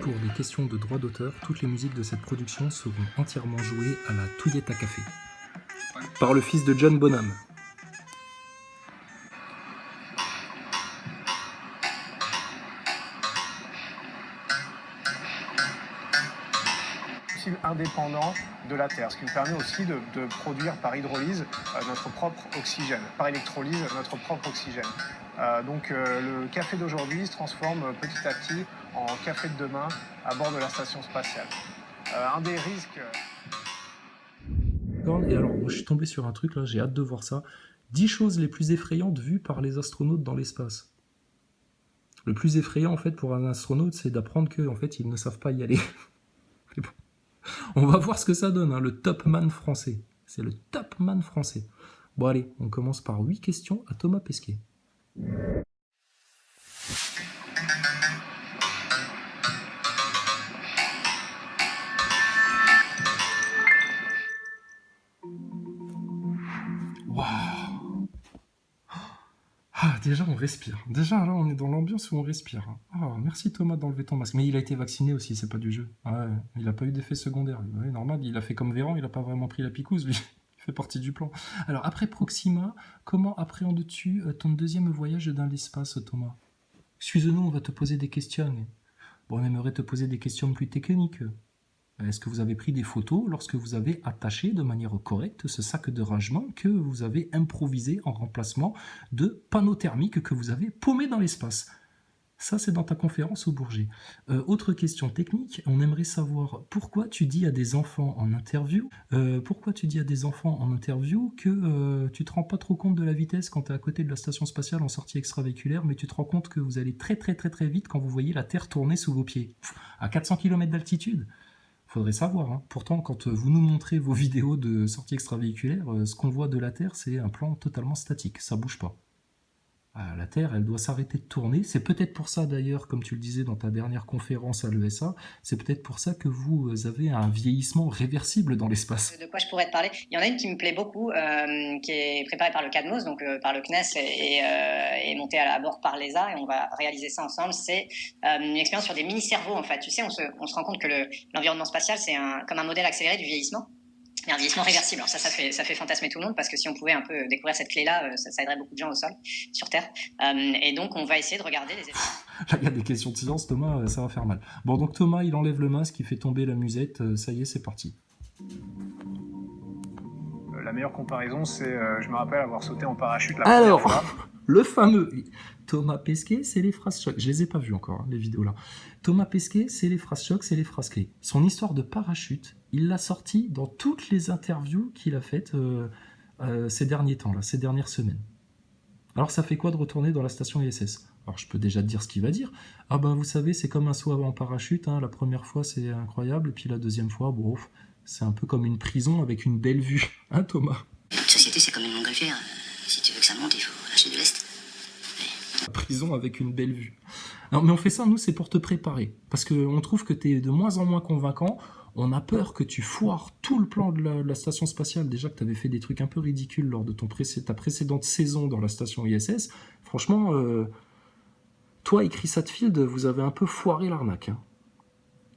pour des questions de droit d'auteur, toutes les musiques de cette production seront entièrement jouées à la touillette à café. Par le fils de John Bonham. Indépendant de la Terre, ce qui nous permet aussi de produire par hydrolyse notre propre oxygène, par électrolyse notre propre oxygène. Donc le café d'aujourd'hui se transforme petit à petit en café de demain à bord de la station spatiale. Un des risques... Et alors, moi, je suis tombé sur un truc, là, j'ai hâte de voir ça. 10 choses les plus effrayantes vues par les astronautes dans l'espace. Le plus effrayant, en fait, pour un astronaute, c'est d'apprendre qu'en fait, ils ne savent pas y aller. Bon. On va voir ce que ça donne, hein, le top man français. C'est le top man français. Bon, allez, on commence par 8 questions à Thomas Pesquet. Waouh! Ah, déjà, on respire. Déjà, là, on est dans l'ambiance où on respire. Ah, merci Thomas d'enlever ton masque. Mais il a été vacciné aussi, c'est pas du jeu. Ouais, il n'a pas eu d'effet secondaire. Ouais, normal, il a fait comme Véran, il n'a pas vraiment pris la picouse, lui. Il fait partie du plan. Alors, après Proxima, comment appréhendes-tu ton deuxième voyage dans l'espace, Thomas? Excuse-nous, on va te poser des questions. Bon, on aimerait te poser des questions plus techniques. Est-ce que vous avez pris des photos lorsque vous avez attaché de manière correcte ce sac de rangement que vous avez improvisé en remplacement de panneaux thermiques que vous avez paumés dans l'espace? Ça, c'est dans ta conférence au Bourget. Autre question technique, on aimerait savoir pourquoi tu dis à des enfants en interview, que tu te rends pas trop compte de la vitesse quand tu es à côté de la station spatiale en sortie extravéhiculaire, mais tu te rends compte que vous allez très très très très vite quand vous voyez la Terre tourner sous vos pieds, à 400 km d'altitude. Faudrait savoir, hein. Pourtant, quand vous nous montrez vos vidéos de sortie extravéhiculaire, ce qu'on voit de la Terre, c'est un plan totalement statique, ça bouge pas. La Terre, elle doit s'arrêter de tourner. C'est peut-être pour ça d'ailleurs, comme tu le disais dans ta dernière conférence à l'ESA, c'est peut-être pour ça que vous avez un vieillissement réversible dans l'espace. De quoi je pourrais te parler? Il y en a une qui me plaît beaucoup, qui est préparée par le CADMOS, donc par le CNES, et montée à bord par l'ESA, et on va réaliser ça ensemble. C'est une expérience sur des mini-cerveaux, en fait. Tu sais, on se rend compte que l'environnement spatial, c'est comme un modèle accéléré du vieillissement. Et un vieillissement réversible. Alors ça fait fantasmer tout le monde, parce que si on pouvait un peu découvrir cette clé-là, ça aiderait beaucoup de gens au sol, sur Terre. Et donc on va essayer de regarder les effets. Là, il y a des questions de silence, Thomas, ça va faire mal. Bon, donc Thomas, il enlève le masque, il fait tomber la musette, ça y est, c'est parti. La meilleure comparaison, c'est, je me rappelle avoir sauté en parachute la première fois. Alors, le fameux Thomas Pesquet, c'est les phrases chocs. Je les ai pas vues encore, hein, les vidéos là. Thomas Pesquet, c'est les phrases chocs, c'est les phrases clés. Son histoire de parachute, il l'a sorti dans toutes les interviews qu'il a faites ces derniers temps, là, ces dernières semaines. Alors, ça fait quoi de retourner dans la station ISS? Alors, je peux déjà te dire ce qu'il va dire. Ah ben, vous savez, c'est comme un saut en parachute. Hein. La première fois, c'est incroyable. Et puis la deuxième fois, bon, c'est un peu comme une prison avec une belle vue. Hein, Thomas? Notre société, c'est comme une montgolfière. Si tu veux que ça monte, il faut lâcher du lest. La prison avec une belle vue. Non, mais on fait ça, nous, c'est pour te préparer. Parce qu'on trouve que tu es de moins en moins convaincant. On a peur que tu foires tout le plan de la station spatiale. Déjà que tu avais fait des trucs un peu ridicules lors de ta précédente saison dans la station ISS. Franchement, toi et Chris Hadfield, vous avez un peu foiré l'arnaque. Hein.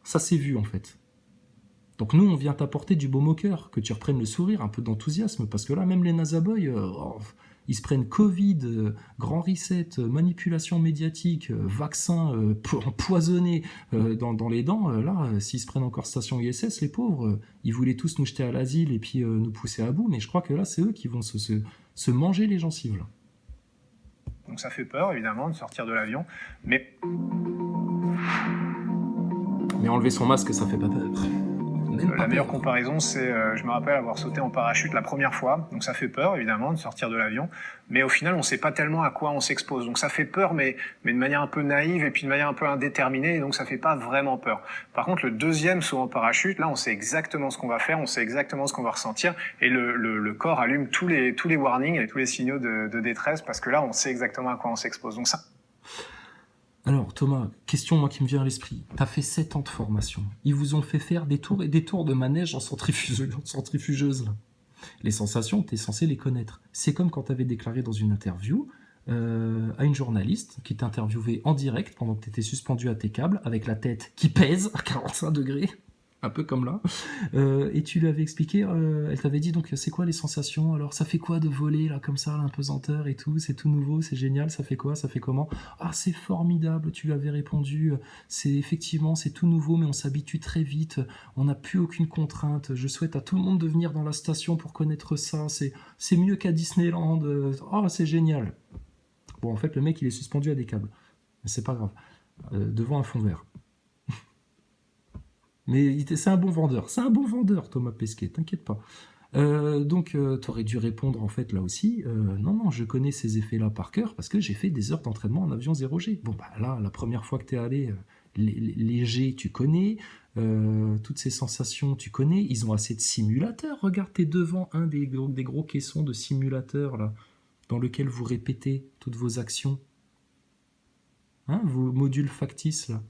Ça s'est vu, en fait. Donc nous, on vient t'apporter du baume au cœur, que tu reprennes le sourire, un peu d'enthousiasme. Parce que là, même les NASA Boys, ils se prennent Covid, grand reset, manipulation médiatique, vaccin empoisonné dans les dents. Là, s'ils se prennent encore station ISS, les pauvres, ils voulaient tous nous jeter à l'asile et puis nous pousser à bout. Mais je crois que là, c'est eux qui vont se manger les gencives. Là. Donc ça fait peur, évidemment, de sortir de l'avion. Mais enlever son masque, ça fait pas peur. La meilleure comparaison, c'est, je me rappelle avoir sauté en parachute la première fois, donc ça fait peur évidemment de sortir de l'avion, mais au final on ne sait pas tellement à quoi on s'expose, donc ça fait peur mais de manière un peu naïve et puis de manière un peu indéterminée, et donc ça fait pas vraiment peur. Par contre le deuxième saut en parachute, là on sait exactement ce qu'on va faire, on sait exactement ce qu'on va ressentir, et le corps allume tous les warnings et tous les signaux de détresse, parce que là on sait exactement à quoi on s'expose, donc ça... Alors Thomas, question moi qui me vient à l'esprit. T'as fait 7 ans de formation. Ils vous ont fait faire des tours et des tours de manège en centrifugeuse. Là. Les sensations, t'es censé les connaître. C'est comme quand t'avais déclaré dans une interview à une journaliste qui t'interviewait en direct pendant que tu étais suspendu à tes câbles, avec la tête qui pèse à 45 degrés, un peu comme là, et tu lui avais expliqué, elle t'avait dit donc c'est quoi les sensations, alors ça fait quoi de voler là comme ça, l'impesanteur et tout, c'est tout nouveau, c'est génial, ça fait quoi, ça fait comment, ah c'est formidable, tu lui avais répondu, c'est effectivement c'est tout nouveau mais on s'habitue très vite, on n'a plus aucune contrainte, je souhaite à tout le monde de venir dans la station pour connaître ça, c'est mieux qu'à Disneyland, oh c'est génial. Bon en fait le mec il est suspendu à des câbles, mais c'est pas grave, devant un fond vert. Mais c'est un bon vendeur, Thomas Pesquet, t'inquiète pas. Donc, t'aurais dû répondre en fait là aussi, non, je connais ces effets-là par cœur parce que j'ai fait des heures d'entraînement en avion 0G. Bon, bah là, la première fois que t'es allé, les G, tu connais, toutes ces sensations, tu connais, ils ont assez de simulateurs. Regarde, t'es devant un des gros caissons de simulateurs là, dans lequel vous répétez toutes vos actions. Hein, vos modules factices là.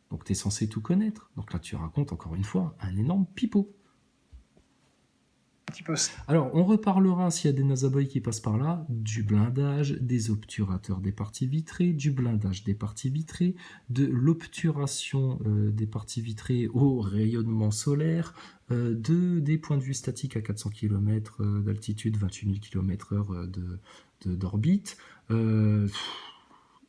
Donc tu es censé tout connaître. Donc là tu racontes encore une fois un énorme pipeau. Un petit peu. Alors on reparlera s'il y a des nasaboys qui passent par là, du blindage, des obturateurs des parties vitrées, du blindage des parties vitrées, de l'obturation des parties vitrées au rayonnement solaire, des points de vue statiques à 400 km d'altitude, 28 000 km/h d'orbite.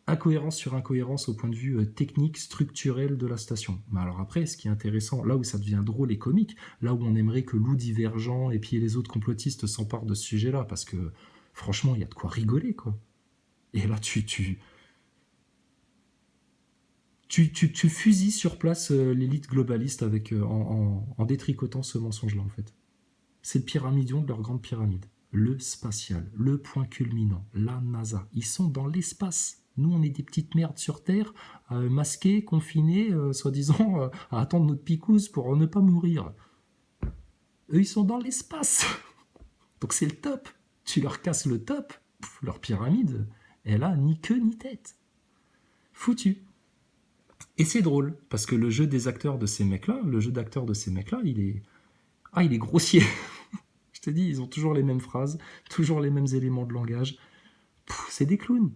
Incohérence sur incohérence au point de vue technique, structurel de la station. Mais alors après, ce qui est intéressant, là où ça devient drôle et comique, là où on aimerait que Lou Divergent et puis les autres complotistes s'emparent de ce sujet-là, parce que franchement, il y a de quoi rigoler, quoi. Et là, tu fusilles sur place l'élite globaliste avec, en détricotant ce mensonge-là, en fait. C'est le pyramidion de leur grande pyramide. Le spatial, le point culminant, la NASA. Ils sont dans l'espace. Nous, on est des petites merdes sur Terre, masquées, confinées, soi-disant, à attendre notre picouse pour ne pas mourir. Eux, ils sont dans l'espace. Donc c'est le top. Tu leur casses le top, leur pyramide, elle a ni queue ni tête. Foutu. Et c'est drôle, parce que le jeu des acteurs de ces mecs-là, il est grossier. Je te dis, ils ont toujours les mêmes phrases, toujours les mêmes éléments de langage. C'est des clowns.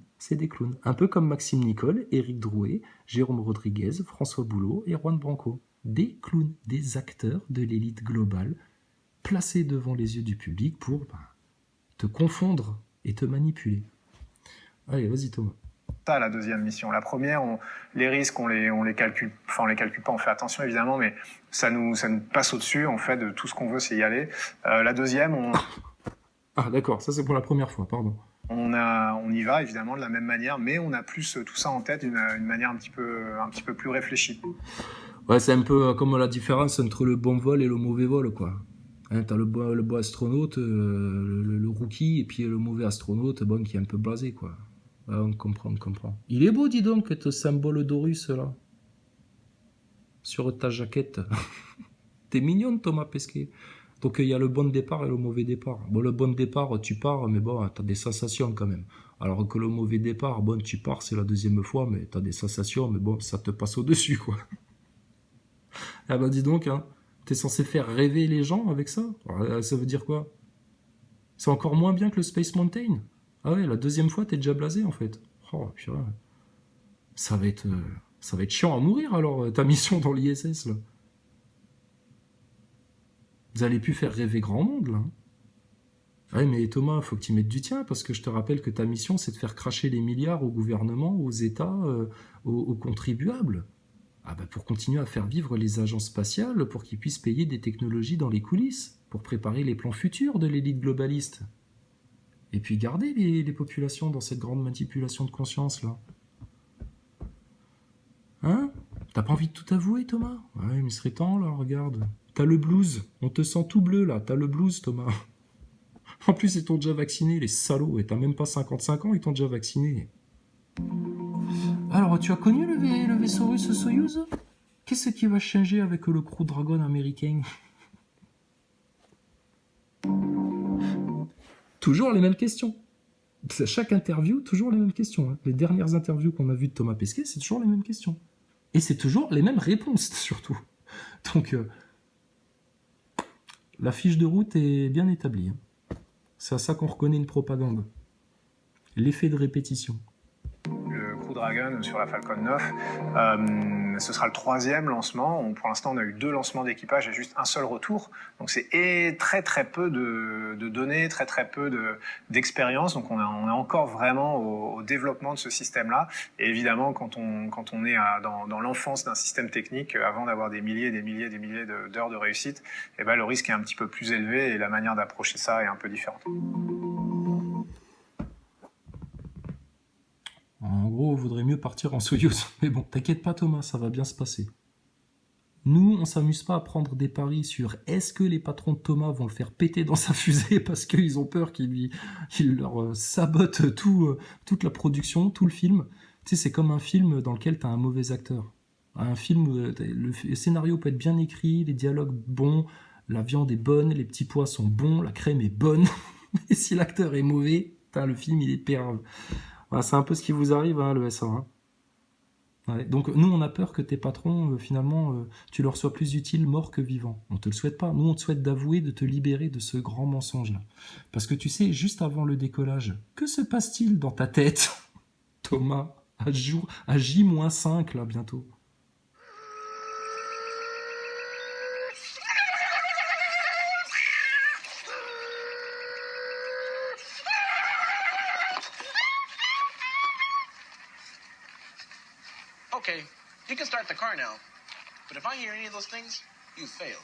Un peu comme Maxime Nicole, Éric Drouet, Jérôme Rodriguez, François Boulot et Juan Branco. Des clowns, des acteurs de l'élite globale, placés devant les yeux du public pour te confondre et te manipuler. Allez, vas-y Thomas. Ça, la deuxième mission. La première, les risques, on les calcule, enfin on les calcule pas, on fait attention évidemment, mais ça nous passe au-dessus, en fait, de tout ce qu'on veut, c'est y aller. La deuxième, Ah d'accord, ça c'est pour la première fois, pardon. On y va évidemment de la même manière, mais on a plus tout ça en tête d'une manière un petit peu plus réfléchie. Ouais, c'est un peu comme la différence entre le bon vol et le mauvais vol, quoi. Hein, t'as le bon astronaute, le rookie, et puis le mauvais astronaute, bon, qui est un peu blasé, quoi. Ouais, on comprend. Il est beau, dis donc, ce symbole d'Horus, là. Sur ta jaquette. T'es mignon, Thomas Pesquet. Donc il y a le bon départ et le mauvais départ. Bon, le bon départ, tu pars, mais bon, t'as des sensations quand même. Alors que le mauvais départ, bon, tu pars, c'est la deuxième fois, mais t'as des sensations, mais bon, ça te passe au-dessus, quoi. Ah bah dis donc, hein, t'es censé faire rêver les gens avec ça? Alors, ça veut dire quoi? C'est encore moins bien que le Space Mountain? Ah ouais, la deuxième fois, t'es déjà blasé, en fait. Oh, purée. Ça va être chiant à mourir, alors, ta mission dans l'ISS, là. Vous allez plus faire rêver grand monde, là. Ouais, mais Thomas, faut que tu mettes du tien, parce que je te rappelle que ta mission, c'est de faire cracher les milliards au gouvernement, aux États, aux contribuables. Ah bah pour continuer à faire vivre les agences spatiales, pour qu'ils puissent payer des technologies dans les coulisses, pour préparer les plans futurs de l'élite globaliste. Et puis garder les populations dans cette grande manipulation de conscience, là. Hein? T'as pas envie de tout avouer, Thomas? Ouais, mais il serait temps, là, regarde. T'as le blues, on te sent tout bleu là, t'as le blues Thomas. En plus ils t'ont déjà vacciné les salauds, et t'as même pas 55 ans, ils t'ont déjà vacciné. Alors tu as connu le vaisseau russe Soyouz? Qu'est-ce qui va changer avec le Crew Dragon américain? Toujours les mêmes questions. Chaque interview, toujours les mêmes questions. Hein. Les dernières interviews qu'on a vues de Thomas Pesquet, c'est toujours les mêmes questions. Et c'est toujours les mêmes réponses surtout. Donc... la fiche de route est bien établie. C'est à ça qu'on reconnaît une propagande. L'effet de répétition. Le Crew Dragon sur la Falcon 9, ce sera le 3e lancement. Pour l'instant, on a eu 2 lancements d'équipage et juste un seul retour. Donc c'est très très peu de données, très très peu d'expérience. Donc on est encore vraiment au développement de ce système-là. Et évidemment, quand on est dans l'enfance d'un système technique, avant d'avoir des milliers d'heures de réussite, eh ben, le risque est un petit peu plus élevé et la manière d'approcher ça est un peu différente. En gros, il vaudrait mieux partir en Soyouz. Mais bon, t'inquiète pas Thomas, ça va bien se passer. Nous, on s'amuse pas à prendre des paris sur est-ce que les patrons de Thomas vont le faire péter dans sa fusée parce qu'ils ont peur qu'il leur sabote toute la production, tout le film. Tu sais, c'est comme un film dans lequel t'as un mauvais acteur. Un film où le scénario peut être bien écrit, les dialogues bons, la viande est bonne, les petits pois sont bons, la crème est bonne. Et si l'acteur est mauvais, le film il est pérave. Voilà, c'est un peu ce qui vous arrive, hein, le SA. Hein. Ouais, donc nous, on a peur que tes patrons, finalement, tu leur sois plus utile mort que vivant. On te le souhaite pas. Nous, on te souhaite d'avouer, de te libérer de ce grand mensonge-là. Parce que tu sais, juste avant le décollage, que se passe-t-il dans ta tête, Thomas, à J-5, là, bientôt? Okay, you can start the car now. But if I hear any of those things, you failed.